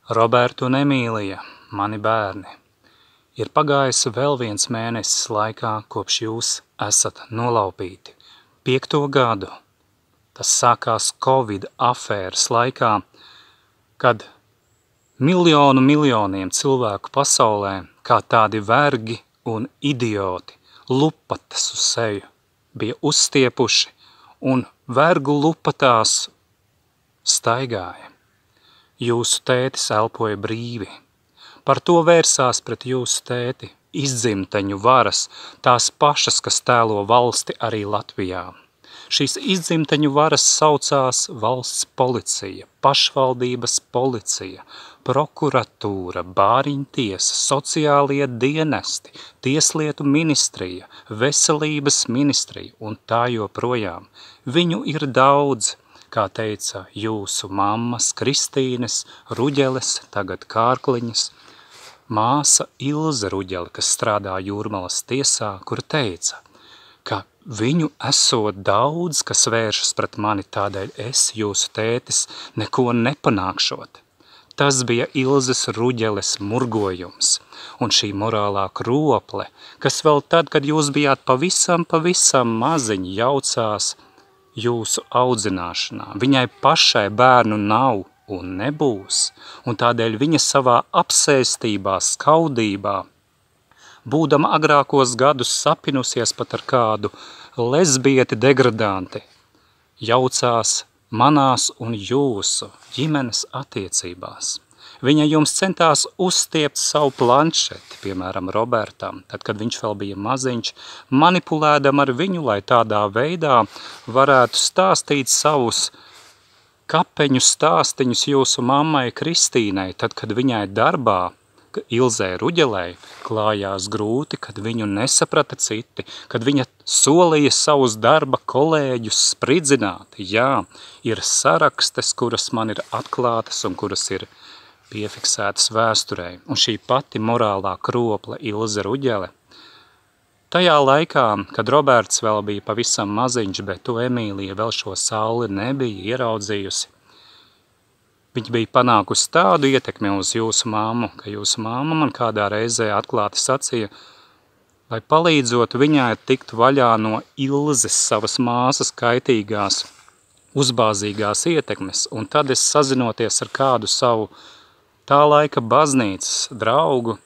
Roberta un Emīlija, mani bērni, ir pagājis vēl viens mēnesis laikā, kopš jūs esat nolaupīti. 5. gadu. Tas sākās Covid afēras laikā, kad miljoniem cilvēku pasaulē, kā tādi vergi un idioti, lupatas uz seju, bija uzstiepuši un vergu lupatās staigāja. Jūsu tētis elpoja brīvi. Par to vērsās pret jūsu tēti izdzimteņu varas, tās pašas, kas tēlo valsti arī Latvijā. Šīs izdzimteņu varas saucās valsts policija, pašvaldības policija, prokuratūra, bāriņtiesa, sociālie dienesti, tieslietu ministrija, veselības ministrija un tā joprojām. Viņu ir daudz, kā teica jūsu mammas, Kristīnes, Ruģeles, tagad Kārkliņas, māsa Ilze Ruģele, kas strādā Jūrmalas tiesā, kur teica, ka viņu esot daudz, kas vēršas pret mani, tādēļ es, jūsu tētis, neko nepanākšot. Tas bija Ilzes Ruģeles murgojums, un šī morālā krople, kas vēl tad, kad jūs bijāt pavisam maziņi, jaucās jūsu audzināšanā. Viņai pašai bērnu nav un nebūs, un tādēļ viņa savā apsēstībā, skaudībā, būdama agrākos gadus sapinusies pat ar kādu lesbieti degradanti, jaucās manās un jūsu ģimenes attiecībās. Viņa jums centās uzstiept savu planšeti, piemēram, Robertam, tad, kad viņš vēl bija maziņš, manipulēdam ar viņu, lai tādā veidā varētu stāstīt savus kapeņu stāstiņus jūsu mammai Kristīnai, tad, kad viņai darbā, Ilzei Ruģelei, klājās grūti, kad viņu nesaprata citi, kad viņa solīja savus darba kolēģus spridzināt. Jā, ir sarakstes, kuras man ir atklātas un kuras ir piefiksētas vēsturē. Un šī pati morālā kropla Ilze Ruģele, tajā laikā, kad Roberts vēl bija pavisam maziņš, bet to Emīlija vēl šo sauli nebija ieraudzījusi, viņa bija panākusi tādu ietekmi uz jūsu māmu, ka jūsu māma man kādā reizē atklāti sacīja, lai palīdzot viņai tikt vaļā no Ilzes savas māsas kaitīgās, uzbāzīgās ietekmes, un tad es sazinoties ar kādu savu tā laika baznīcas draugu,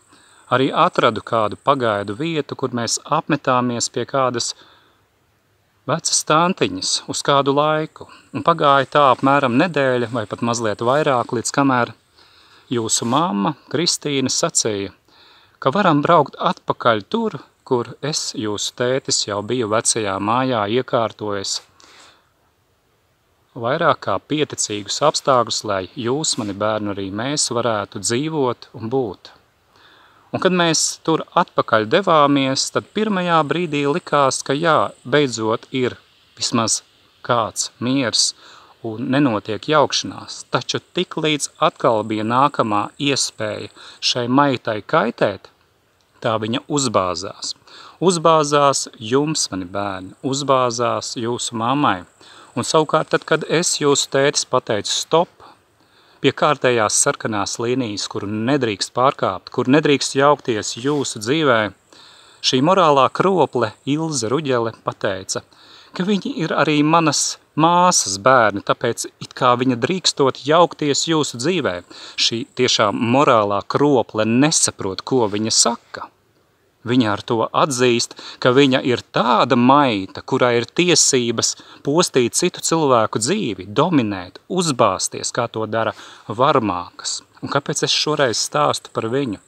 arī atradu kādu pagaidu vietu, kur mēs apmetāmies pie kādas vecas tantiņas uz kādu laiku, un pagāja tā apmēram nedēļa vai pat mazliet vairāk, līdz kamēr jūsu mamma, Kristīne, sacīja, ka varam braukt atpakaļ tur, kur es, jūsu tētis, jau biju vecajā mājā iekārtojis vairāk kā pieticīgus apstākļus, lai jūs, mani bērni, arī mēs varētu dzīvot un būt. Un kad mēs tur atpakaļ devāmies, tad pirmajā brīdī likās, ka jā, beidzot ir vismaz kāds miers un nenotiek jaukšanās. Taču tik līdz atkal bija nākamā iespēja šai maitai kaitēt, tā viņa uzbāzās. Uzbāzās jums, mani bērni, uzbāzās jūsu mammai. Un savukārt tad, kad es jūsu tētis pateicu stop, pie kārtējās sarkanās līnijas, kuru nedrīkst pārkāpt, kur nedrīkst jaukties jūsu dzīvē, šī morālā krople Ilze Ruģele pateica, ka viņi ir arī manas māsas bērni, tāpēc it kā viņa drīkstot jaukties jūsu dzīvē. Šī tiešām morālā krople nesaprot, ko viņa saka. Viņa ar to atzīst, ka viņa ir tāda maita, kurai ir tiesības postīt citu cilvēku dzīvi, dominēt, uzbāzties, kā to dara varmākas. Un kāpēc es šoreiz stāstu par viņu?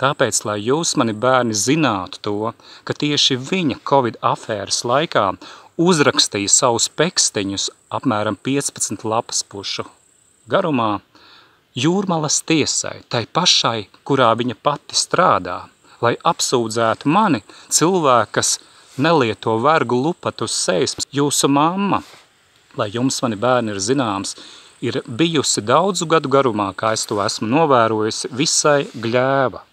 Tāpēc, lai jūs, mani bērni, zinātu to, ka tieši viņa Covid afēras laikā uzrakstīja savus pekstiņus apmēram 15 lapas pušu garumā Jūrmalas tiesai, tai pašai, kurā viņa pati strādā, lai apsūdzētu mani, cilvēku, kas nelieto vergu lupatu uz sejas. Jūsu mamma, lai jums, mani bērni, ir zināms, ir bijusi daudzu gadu garumā, kā es to esmu novērojusi, visai gļēva.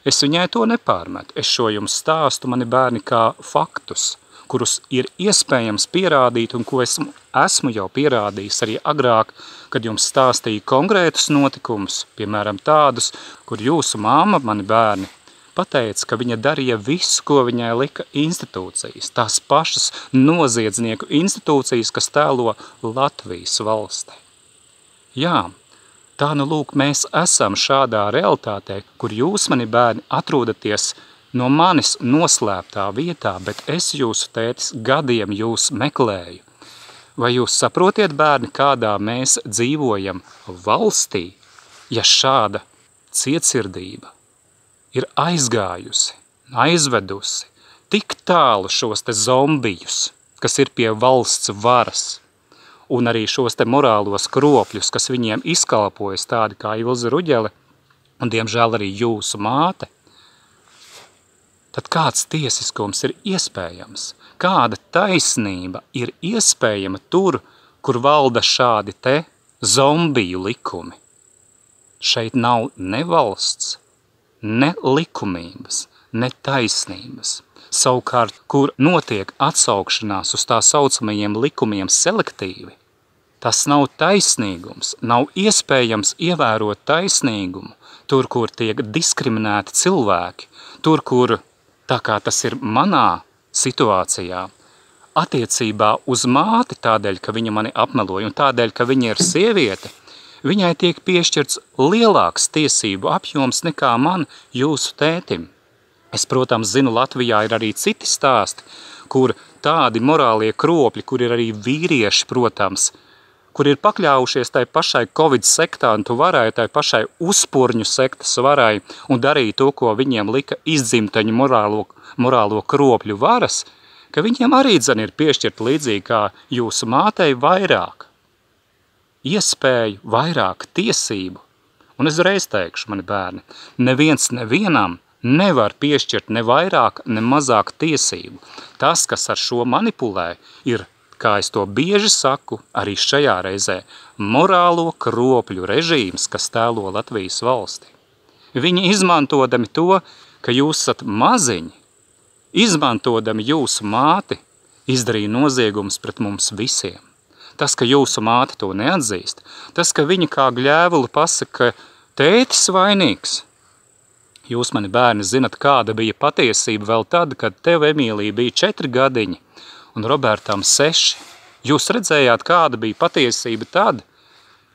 Es viņai to nepārmetu. Es šo jums stāstu, mani bērni, kā faktus, kurus ir iespējams pierādīt un ko esmu jau pierādījis arī agrāk, kad jums stāstīju konkrētus notikumus, piemēram tādus, kur jūsu māma, mani bērni, pateica, ka viņa darīja visu, ko viņai lika institūcijas, tās pašas noziedznieku institūcijas, kas tēlo Latvijas valstī. Jā, tā nu lūk, mēs esam šādā realitātē, kur jūs, mani bērni, atrodaties no manis noslēptā vietā, bet es jūsu tētis gadiem jūs meklēju. Vai jūs saprotiet, bērni, kādā mēs dzīvojam valstī, ja šāda cietsirdība ir aizgājusi, aizvedusi tik tālu šos te zombijus, kas ir pie valsts varas, un arī šos te morālos kropļus, kas viņiem izkalpojas tādi kā Ilze Ruģele, un diemžēl arī jūsu māte, tad kāds tiesiskums ir iespējams? Kāda taisnība ir iespējama tur, kur valda šādi te zombiju likumi? Šeit nav ne valsts, ne likumības, ne taisnības. Savukārt, kur notiek atsaukšanās uz tā saucamajiem likumiem selektīvi, tas nav taisnīgums, nav iespējams ievērot taisnīgumu, tur, kur tiek diskriminēti cilvēki, tur, kur, tā kā tas ir manā situācijā, attiecībā uz māti tādēļ, ka viņa mani apmeloja un tādēļ, ka viņa ir sieviete, viņai tiek piešķirts lielāks tiesību apjoms nekā man, jūsu tētim. Es, protams, zinu, Latvijā ir arī citi stāsti, kur tādi morālie kropļi, kur ir arī vīrieši, protams, kur ir pakļaujušies tai pašai Covid sektantu varai, tai pašai uzpurņu sektas varai un darīja to, ko viņiem lika izdzimtaņu morālo kropļu varas, ka viņiem arī dzen ir piešķirta līdzīgi kā jūsu mātei vairāk iespēju, vairāk tiesību. Un es reiz teikšu, mani bērni, neviens nevienam nevar piešķirt ne vairāk, ne mazāk tiesību. Tas, kas ar šo manipulē, ir, kā es to bieži saku, arī šajā reizē, morālo kropļu režīms, kas tēlo Latvijas valsti. Viņi izmantodami to, ka jūs esat maziņi, izmantodami jūsu māti, izdarīja noziegumus pret mums visiem. Tas, ka jūsu māte to neatzīst, tas, ka viņa kā gļēvuli pasaka, ka tētis vainīgs. Jūs, mani bērni, zinat, kāda bija patiesība vēl tad, kad tev, Emīlija, bija 4 gadiņi un Robertam 6. Jūs redzējāt, kāda bija patiesība tad,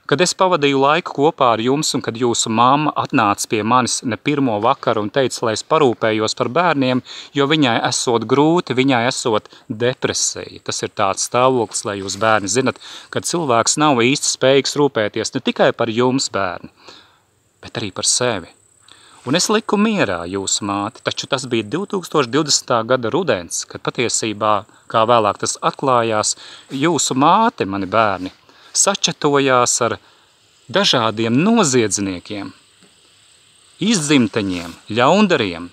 kad es pavadīju laiku kopā ar jums un kad jūsu mamma atnāca pie manis ne pirmo vakaru un teica, lai es parūpējos par bērniem, jo viņai esot grūti, viņai esot depresija. Tas ir tāds stāvoklis, lai jūs bērni zinat, kad cilvēks nav īsti spējīgs rūpēties ne tikai par jums, bērni, bet arī par sevi. Un es liku mierā jūsu māti, taču tas bija 2020. gada rudens, kad patiesībā, kā vēlāk tas atklājās, jūsu māte, mani bērni, sačatojās ar dažādiem noziedzniekiem, izdzimteņiem, ļaundariem,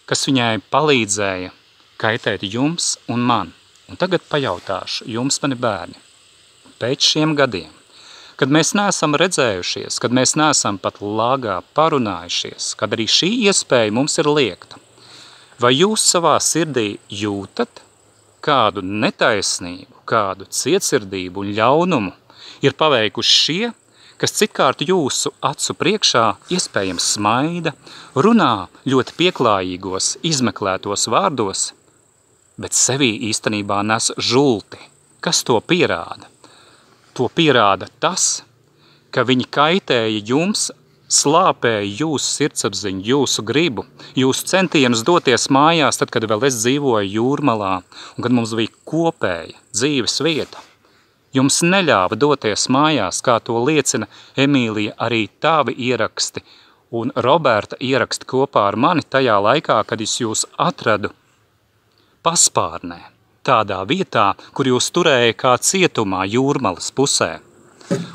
kas viņai palīdzēja kaitēt jums un man. Un tagad pajautāšu jums, mani bērni, pēc šiem gadiem, kad mēs neesam redzējušies, kad mēs neesam pat lāgā parunājušies, kad arī šī iespēja mums ir liekta, vai jūs savā sirdī jūtat kādu netaisnību, kādu cietsirdību un ļaunumu ir paveikuši šie, kas citkārt jūsu acu priekšā iespējams smaida, runā ļoti pieklājīgos, izmeklētos vārdos, bet sevī īstenībā nes žulti. Kas to pierāda? To pierāda tas, ka viņi kaitēja jums, slāpēja jūsu sirdsapziņu, jūsu gribu, jūsu centienus doties mājās, tad, kad vēl es dzīvoju Jūrmalā un kad mums bija kopēja dzīves vieta. Jums neļāva doties mājās, kā to liecina Emīlija, arī tavi ieraksti un Roberta ieraksti kopā ar mani tajā laikā, kad es jūs atradu paspārnē, tādā vietā, kur jūs turēja kā cietumā Jūrmalas pusē.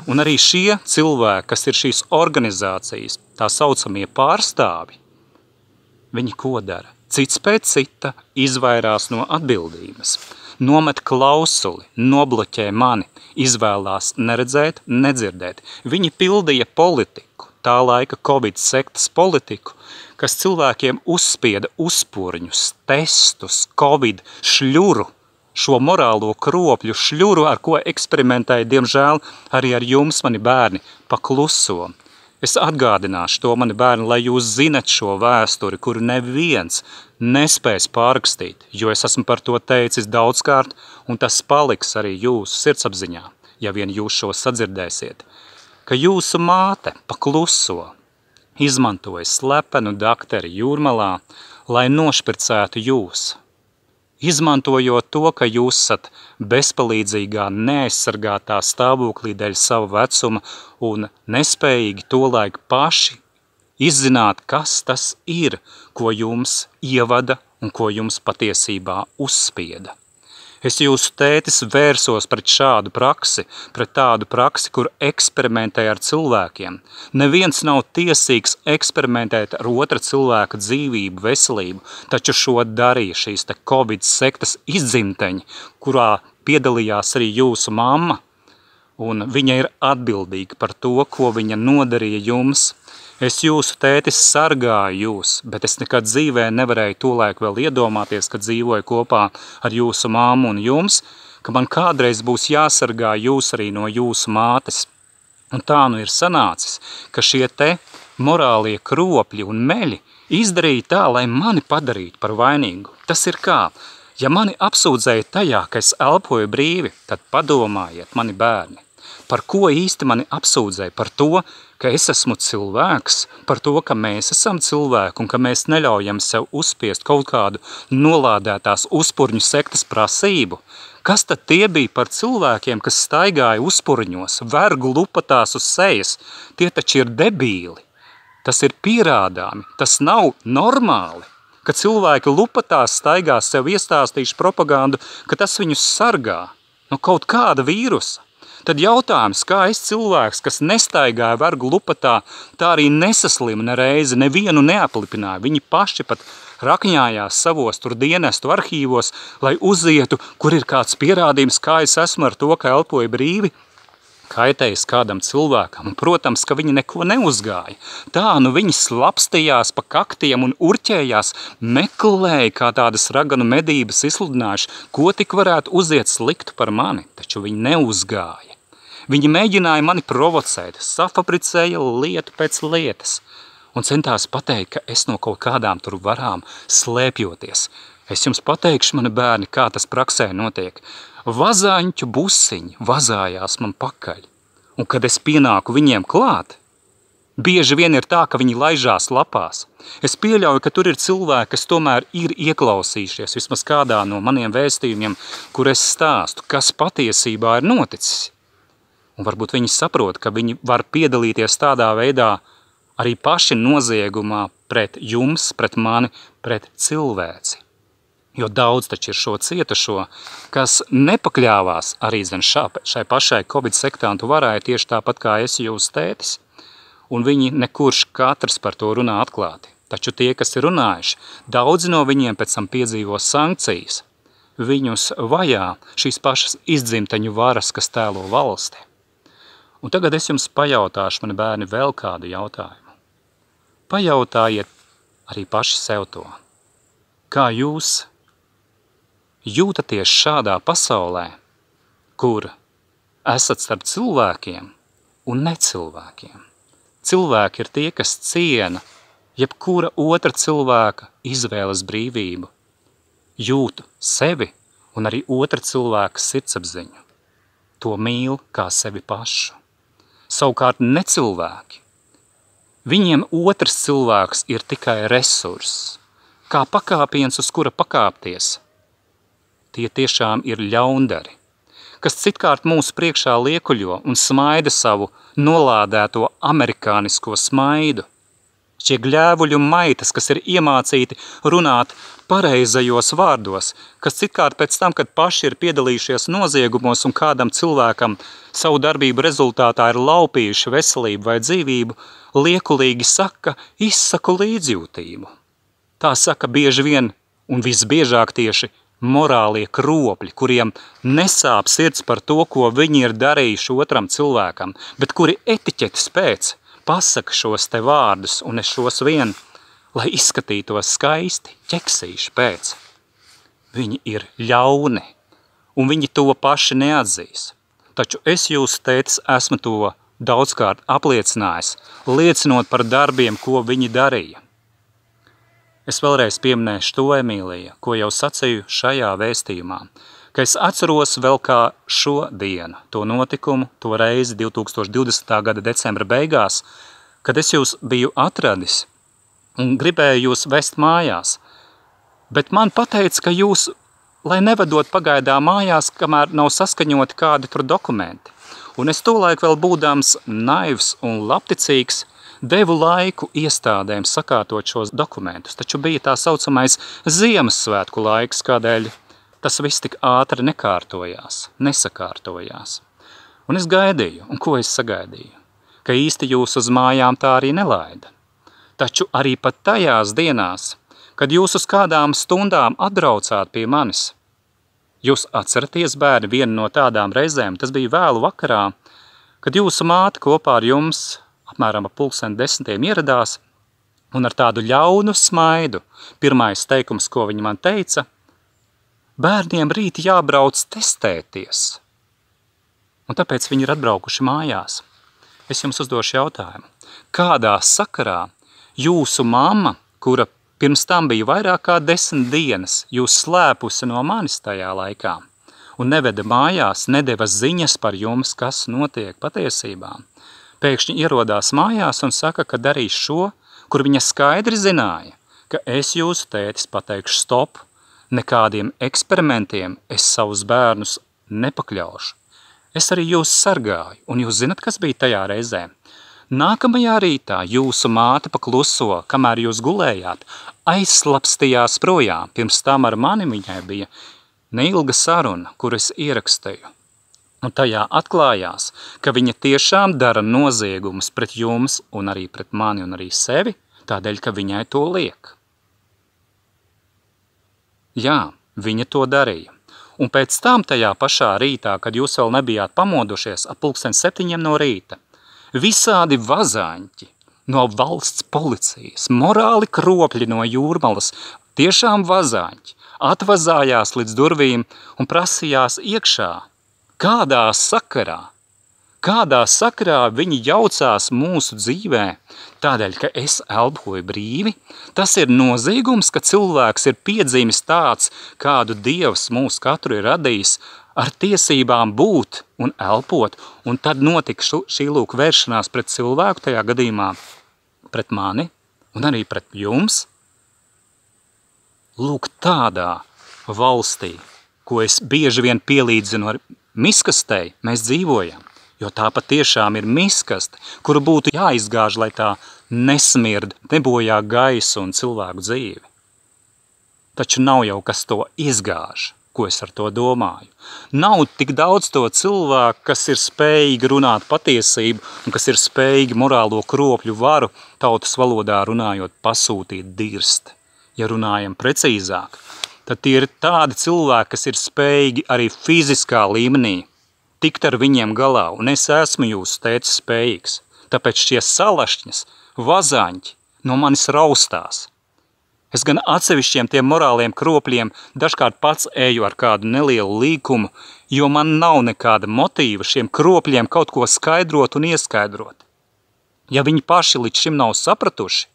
Un arī šie cilvēki, kas ir šīs organizācijas, tā saucamie pārstāvi, viņi ko dara? Cits pēc cita izvairās no atbildības. Nomet klausuli, nobloķē mani, izvēlās neredzēt, nedzirdēt. Viņi pildīja politiku, tā laika Covid sektas politiku, kas cilvēkiem uzspieda uzpurņus, testus, Covid, šļuru, šo morālo kropļu šļuru, ar ko eksperimentēju, diemžēl, arī ar jums, mani bērni, pakluso. Es atgādināšu to, mani bērni, lai jūs zinat šo vēsturi, kuru neviens nespēs pārrakstīt, jo es esmu par to teicis daudzkārt, un tas paliks arī jūsu sirdsapziņā, ja vien jūs šo sadzirdēsiet, ka jūsu māte pakluso izmantoja slepenu dakteri Jūrmalā, lai nošpricētu jūs. Izmantojot to, ka jūs esat bezpalīdzīgā, neaizsargātā stāvoklī dēļ sava vecuma un nespējīgi tolaik paši izzināt, kas tas ir, ko jums ievada un ko jums patiesībā uzspieda. Es jūsu tētis vērsos pret šādu praksi, pret tādu praksi, kur eksperimentē ar cilvēkiem. Neviens nav tiesīgs eksperimentēt ar otra cilvēka dzīvību, veselību, taču šo darīja šīs te Covid sektas izdzimteņi, kurā piedalījās arī jūsu mamma, un viņa ir atbildīga par to, ko viņa nodarīja jums. Es jūsu tētis sargāju jūs, bet es nekad dzīvē nevarēju tolaik vēl iedomāties, kad dzīvoju kopā ar jūsu māmu un jums, ka man kādreiz būs jāsargā jūs arī no jūsu mātes. Un tā nu ir sanācis, ka šie te morālie kropļi un meļi izdarīja tā, lai mani padarītu par vainīgu. Tas ir kā, ja mani apsūdzēja tajā, ka es elpoju brīvi, tad padomājiet, mani bērni. Par ko īsti mani apsūdzēja? Par to, ka es esmu cilvēks, par to, ka mēs esam cilvēki un ka mēs neļaujam sev uzspiest kaut kādu nolādētās uzpurņu sektas prasību. Kas tad tie bija par cilvēkiem, kas staigāja uzpurņos, vergu lupatās uz sejas? Tie taču ir debīli. Tas ir pierādāmi, tas nav normāli, ka cilvēki lupatās staigā sev iestāstīšu propagandu, ka tas viņus sargā no kaut kāda vīrusa. Tad jautājums, kā es cilvēks, kas nestaigāja vergu lupatā, tā arī nesaslima nereizi, nevienu neaplipināja. Viņi paši pat rakņājās savos tur dienestu arhīvos, lai uzietu, kur ir kāds pierādījums, kā es esmu ar to, ka elpoju brīvi, kaitējis kādam cilvēkam, un, protams, ka viņi neko neuzgāja. Tā, nu viņi slapstījās pa kaktiem un urķējās, meklēja, kā tādas raganu medības izsludinājuši, ko tik varētu uziet sliktu par mani, taču viņi neuzgāja. Viņi mēģināja mani provocēt, safabricēja lietu pēc lietas un centās pateikt, ka es no kaut kādām tur varām slēpjoties. Es jums pateikšu, mani bērni, kā tas praksē notiek. Vazāņķu busiņi vazājās man pakaļ, un kad es pienāku viņiem klāt, bieži vien ir tā, ka viņi laižās lapās. Es pieļauju, ka tur ir cilvēki, kas tomēr ir ieklausījušies vismaz kādā no maniem vēstījumiem, kur es stāstu, kas patiesībā ir noticis. Un varbūt viņi saprot, ka viņi var piedalīties tādā veidā arī paši noziegumā pret jums, pret mani, pret cilvēci. Jo daudz taču ir šo cietušo, kas nepakļāvās arī šai pašai Covid sektantu varai tieši tāpat kā es jūsu tētis. Un viņi nekurš katrs par to runā atklāti. Taču tie, kas ir runājuši, daudzi no viņiem pēc tam piedzīvo sankcijas. Viņus vajā šīs pašas izdzimteņu varas, kas tēlo valsti. Un tagad es jums pajautāšu, mani bērni, vēl kādu jautājumu. Pajautājiet arī paši sev to. Kā jūs jūtaties šādā pasaulē, kur esat starp cilvēkiem un necilvēkiem? Cilvēki ir tie, kas ciena jebkura otra cilvēka izvēles brīvību, jūtu sevi un arī otra cilvēka sirdsapziņu. To mīl kā sevi pašu. Savukārt necilvēki. Viņiem otrs cilvēks ir tikai resurss, kā pakāpiens, uz kura pakāpties. Tie tiešām ir ļaundari, kas citkārt mūsu priekšā liekuļo un smaida savu nolādēto amerikānisko smaidu. Šie gļēvuļu maitas, kas ir iemācīti runāt pareizajos vārdos, kas citkārt pēc tam, kad paši ir piedalījušies noziegumos un kādam cilvēkam savu darbību rezultātā ir laupījuši veselību vai dzīvību, liekulīgi saka, izsaku līdzjūtību. Tā saka bieži vien un visbiežāk tieši morālie kropļi, kuriem nesāp sirds par to, ko viņi ir darījuši otram cilvēkam, bet kuri etiķetes pēc pasaka šos te vārdus un es šos vien, lai izskatītos skaisti, ķeksīši pēc. Viņi ir ļauni, un viņi to paši neatzīs. Taču es jūsu tētis esmu to daudzkārt apliecinājis, liecinot par darbiem, ko viņi darīja. Es vēlreiz pieminēšu to, Emīlija, ko jau sacīju šajā vēstījumā, ka es atceros vēl kā šo dienu, to notikumu, to reizi 2020. gada decembra beigās, kad es jūs biju atradis un gribēju jūs vest mājās, bet man pateica, ka jūs, lai nevedot pagaidā mājās, kamēr nav saskaņoti kādi tur dokumenti. Un es tolaik vēl būdams naivs un labticīgs, devu laiku iestādēm sakārtot šos dokumentus, taču bija tā saucamais Ziemassvētku laiks, kādēļ tas viss tik ātri nesakārtojās. Un es gaidīju, un ko es sagaidīju? Ka īsti jūs uz mājām tā arī nelaida. Taču arī pat tajās dienās, kad jūs uz kādām stundām atbraucāt pie manis, jūs atceraties, bērni, vienu no tādām reizēm, tas bija vēlu vakarā, kad jūsu māte kopā ar jums apmēram ap 10:30 ieradās un ar tādu ļaunu smaidu, pirmais teikums, ko viņa man teica, bērniem rīt jābrauc testēties. Un tāpēc viņi ir atbraukuši mājās. Es jums uzdošu jautājumu. Kādā sakarā jūsu mamma, kura pirms tam bija vairāk kā 10 dienas, jūs slēpusi no manis tajā laikā un neveda mājās, nedeva ziņas par jums, kas notiek patiesībā, pēkšņi ierodās mājās un saka, ka darīs šo, kur viņa skaidri zināja, ka es jūsu tētis pateikšu stop, nekādiem eksperimentiem es savus bērnus nepakļaušu. Es arī jūs sargāju, un jūs zinat, kas bija tajā reizē? Nākamajā rītā jūsu māte pakluso, kamēr jūs gulējāt, aizslapstījās projām. Pirms tam ar mani viņai bija neilga saruna, kur es ierakstīju. Un tajā atklājās, ka viņa tiešām dara noziegumus pret jums un arī pret mani un arī sevi, tādēļ, ka viņai to liek. Jā, viņa to darīja. Un pēc tam tajā pašā rītā, kad jūs vēl nebijāt pamodušies, ap 7:00 no rīta, visādi vazāņķi no valsts policijas, morāli kropļi no Jūrmalas, tiešām vazāņķi, atvazājās līdz durvīm un prasījās iekšā. Kādā sakarā viņi jaucās mūsu dzīvē? Tādēļ, ka es elpoju brīvi, tas ir noziegums, ka cilvēks ir piedzimis tāds, kādu Dievs mūs katru ir radījis, ar tiesībām būt un elpot, un tad notika šī lūk vēršanās pret cilvēku, tajā gadījumā pret mani un arī pret jums. Lūk tādā valstī, ko es bieži vien pielīdzinu ar miskastei, mēs dzīvojam, jo tā patiešām ir miskaste, kuru būtu jāizgāž, lai tā nesmird, nebojā gaisu un cilvēku dzīvi. Taču nav jau kas to izgāž, ko es ar to domāju. Nav tik daudz to cilvēku, kas ir spējīgi runāt patiesību un kas ir spējīgi morālo kropļu varu, tautas valodā runājot, pasūtīt dirst. Ja runājam precīzāk, tad tie ir tādi cilvēki, kas ir spējīgi arī fiziskā līmenī tikt ar viņiem galā, un es esmu jūsu tētis spējīgs. Tāpēc šie salašņas, vazāņķi no manis raustās. Es gan atsevišķiem tiem morāliem kropļiem dažkārt pats eju ar kādu nelielu līkumu, jo man nav nekāda motīva šiem kropļiem kaut ko skaidrot un ieskaidrot. Ja viņi paši līdz šim nav sapratuši,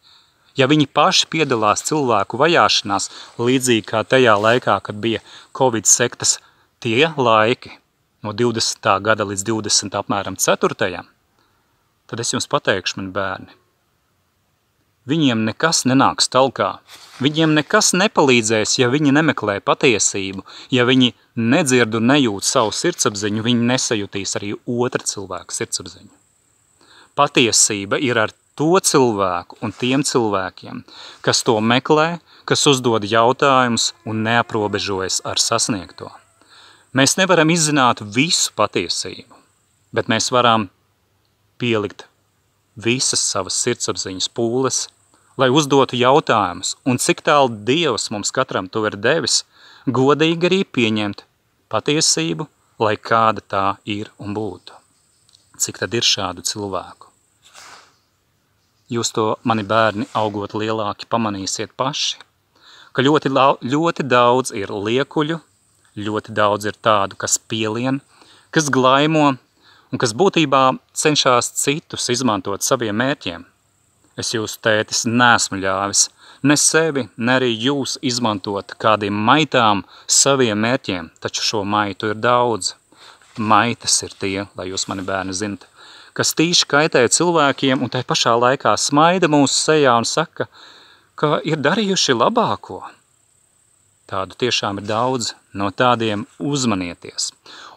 ja viņi paši piedalās cilvēku vajāšanās, līdzīgi kā tajā laikā, kad bija Covid sektas tie laiki, no 20. gada līdz 20. apmēram 4. tad es jums pateikšu, mani bērni, viņiem nekas nenāks talkā, viņiem nekas nepalīdzēs, ja viņi nemeklē patiesību, ja viņi nedzird un nejūt savu sirdsapziņu, viņi nesajutīs arī otra cilvēka sirdsapziņu. Patiesība ir ar to cilvēku un tiem cilvēkiem, kas to meklē, kas uzdod jautājumus un neaprobežojas ar sasniegto. Mēs nevaram izzināt visu patiesību, bet mēs varam pielikt visas savas sirdsapziņas pūles, lai uzdotu jautājumus, un cik tālu Dievs mums katram to ir devis, godīgi arī pieņemt patiesību, lai kāda tā ir un būtu. Cik tad ir šādu cilvēku? Jūs to, mani bērni, augot lielāki, pamanīsiet paši, ka ļoti daudz ir liekuļu, Ļoti daudz ir tādu, kas pielien, kas glaimo un kas būtībā cenšas citus izmantot saviem mērķiem. Es jūsu tētis neesmu ļāvis ne sevi, ne arī jūs izmantot kādiem maitām saviem mērķiem, taču šo maitu ir daudz. Maitas ir tie, lai jūs mani bērni zinat, kas tīši kaitē cilvēkiem un tai pašā laikā smaida mūsu sejā un saka, ka ir darījuši labāko. Tādu tiešām ir daudz, no tādiem uzmanieties.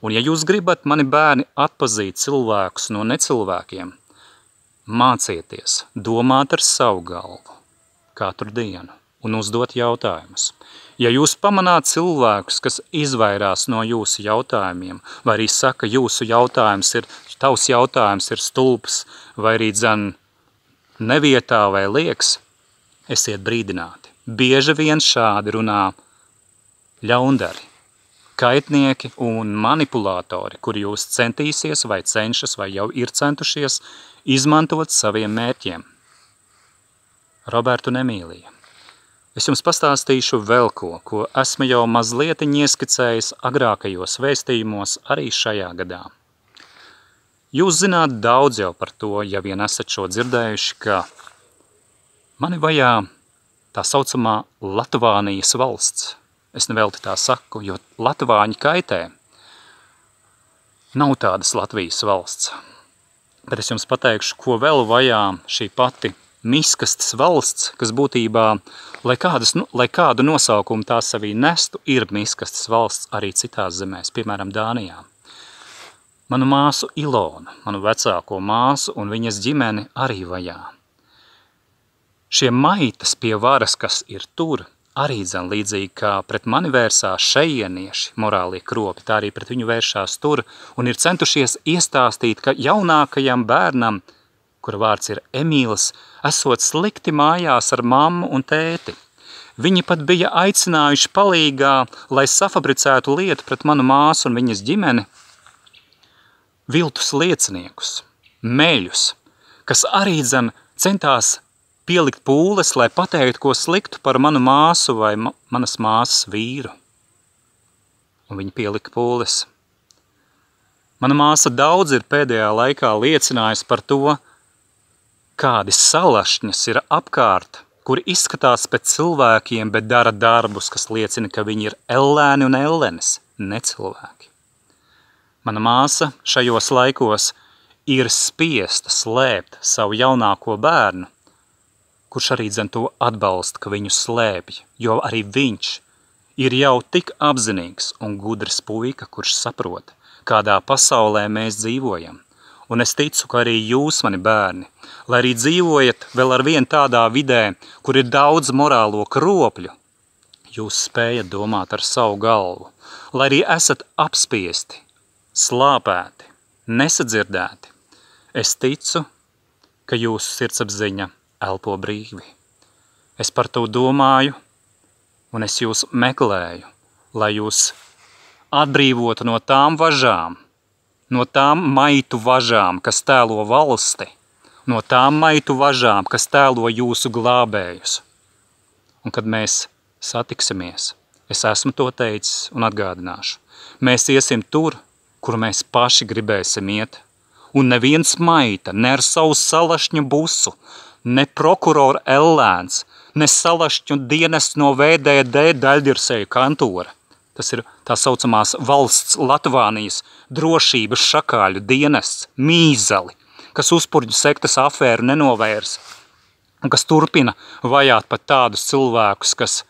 Un ja jūs gribat mani bērni atpazīt cilvēkus no necilvēkiem, mācieties domāt ar savu galvu katru dienu un uzdot jautājumus. Ja jūs pamanāt cilvēkus, kas izvairās no jūsu jautājumiem, vai arī saka, tavs jautājums ir stulbs, vai arī nevietā vai lieks, esiet brīdināti. Bieži vien šādi runā ļaundari, kaitnieki un manipulātori, kuri jūs centīsies vai cenšas vai jau ir centušies izmantot saviem mērķiem. Robertu nemīlīja. Es jums pastāstīšu vēl ko esmu jau mazliet ieskicējis agrākajos vēstījumos arī šajā gadā. Jūs zināt daudz jau par to, ja vien esat šo dzirdējuši, ka mani vajā tā saucamā Latvānijas valsts. Es nevelti tā saku, jo latvāņi kaitē. Nav tādas Latvijas valsts. Bet es jums pateikšu, ko vēl vajā šī pati miskastes valsts, kas būtībā, lai kādu nosaukumu tā savī nestu, ir miskastes valsts arī citās zemēs, piemēram, Dānijā. Manu māsu Ilonu, manu vecāko māsu un viņas ģimeni arī vajā. Šie maitas pie varas, kas ir tur, arī līdzīgi kā pret mani vērsās šejienieši, morālie kropi, tā arī pret viņu vēršās tur un ir centušies iestāstīt, ka jaunākajam bērnam, kura vārds ir Emīls, esot slikti mājās ar mammu un tēti. Viņi pat bija aicinājuši palīgā, lai safabricētu lietu pret manu māsu un viņas ģimeni, viltus lieciniekus, meļus, kas arī centās pielikt pūles, lai pateiktu, ko sliktu par manu māsu vai manas māsas vīru. Un viņi pielika pūles. Mana māsa daudz ir pēdējā laikā liecinājusi par to, kādi salašņas ir apkārt, kuri izskatās pēc cilvēkiem, bet dara darbus, kas liecina, ka viņi ir ellēni un ellenes, necilvēki. Mana māsa šajos laikos ir spiesta slēpt savu jaunāko bērnu, kurš arī to atbalsta, ka viņu slēpj, jo arī viņš ir jau tik apzinīgs un gudrs puika, kurš saprot, kādā pasaulē mēs dzīvojam. Un es ticu, ka arī jūs, mani bērni, lai arī dzīvojat vēl ar vien tādā vidē, kur ir daudz morālo kropļu, jūs spējat domāt ar savu galvu, lai arī esat apspiesti, slāpēti, nesadzirdēti. Es ticu, ka jūsu sirdsapziņa elpo brīvi. Es par to domāju, un es jūs meklēju, lai jūs atbrīvotu no tām važām, no tām maitu važām, kas tēlo valsti, no tām maitu važām, kas tēlo jūsu glābējus. Un kad mēs satiksimies, es esmu to teicis un atgādināšu. Mēs iesim tur, kur mēs paši gribēsim iet, un neviens maita, ne ar savu salašņu busu, ne prokurora ellēns, ne salašņu dienests no VDD daļdirsēju kantora. Tas ir tā saucamās valsts Latvānijas drošības šakāļu dienests, mīzeli, kas uzpurģu sektas afēru nenovērsa un kas turpina vajāt pat tādus cilvēkus, kas,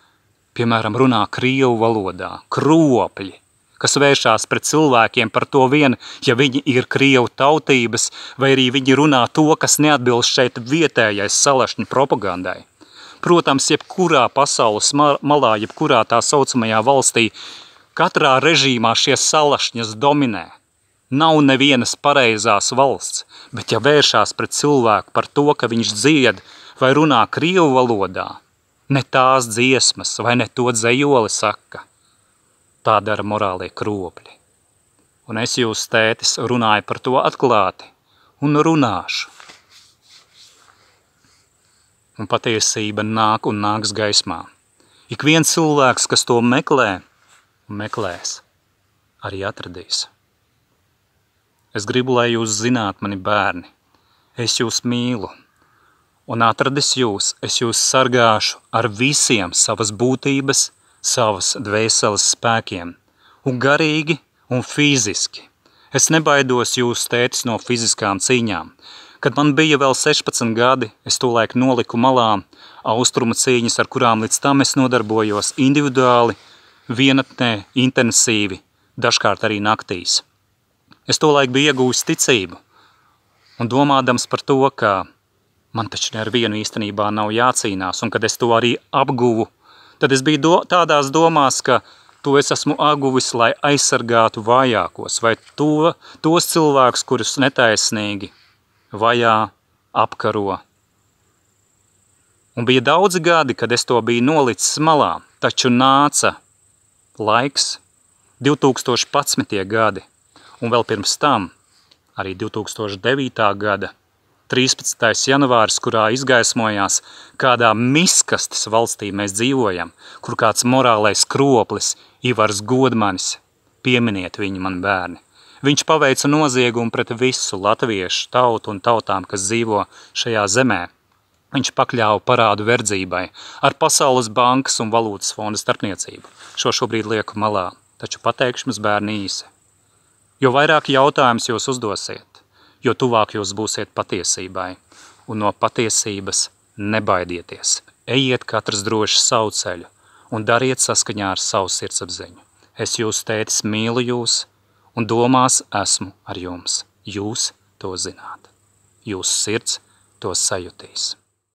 piemēram, runā krievu valodā, kropļi, kas vēršās pret cilvēkiem par to vien, ja viņi ir krievu tautības, vai arī viņi runā to, kas neatbilst šeit vietējais salašņu propagandai. Protams, jebkurā pasaules malā, jebkurā tā saucamajā valstī, katrā režīmā šie salašņas dominē. Nav nevienas pareizās valsts, bet ja vēršās pret cilvēku par to, ka viņš dzied vai runā krievu valodā, ne tās dziesmas vai ne to dzejoli saka, tā dara morālie kropļi. Un es jūs, tētis, runāju par to atklāti un runāšu. Un patiesība nāk un nāks gaismā. Ik viens cilvēks, kas to meklē, un meklēs, arī atradīs. Es gribu, lai jūs zināt, mani bērni, es jūs mīlu, un atradis jūs, es jūs sargāšu ar visiem savas būtības, savas dvēseles spēkiem, un garīgi un fiziski. Es nebaidos jūsu tētis no fiziskām cīņām. Kad man bija vēl 16 gadi, es tolaik noliku malā austrumu cīņas, ar kurām līdz tam es nodarbojos individuāli, vienatnē, intensīvi, dažkārt arī naktīs. Es tolaik biju iegūs ticību, un domādams par to, ka man taču ar vienu īstenībā nav jācīnās, un kad es to arī apguvu, tad es biju tādās domās, ka to es esmu apguvis, lai aizsargātu vājākos, vai tos cilvēkus, kurus netaisnīgi vajā, apkaro. Un bija daudzi gadi, kad es to biju nolicis malā, taču nāca laiks, 2011. gadi, un vēl pirms tam, arī 2009. gada, 13. janvāris, kurā izgaismojās, kādā miskastes valstī mēs dzīvojam, kur kāds morālais kroplis, Ivars Godmanis, pieminiet viņu, man bērni. Viņš paveica noziegumu pret visu latviešu tautu un tautām, kas dzīvo šajā zemē. Viņš pakļāva parādu verdzībai ar Pasaules bankas un valūtas fonda starpniecību. Šo šobrīd lieku malā, taču pateikšu jums bērni īsi. Jo vairāk jautājums jūs uzdosiet, jo tuvāk jūs būsiet patiesībai, un no patiesības nebaidieties. Ejiet katrs droši savu ceļu un dariet saskaņā ar savu sirdsapziņu. Es jūsu tētis mīlu jūs, un domās esmu ar jums. Jūs to zināt. Jūsu sirds to sajutīs.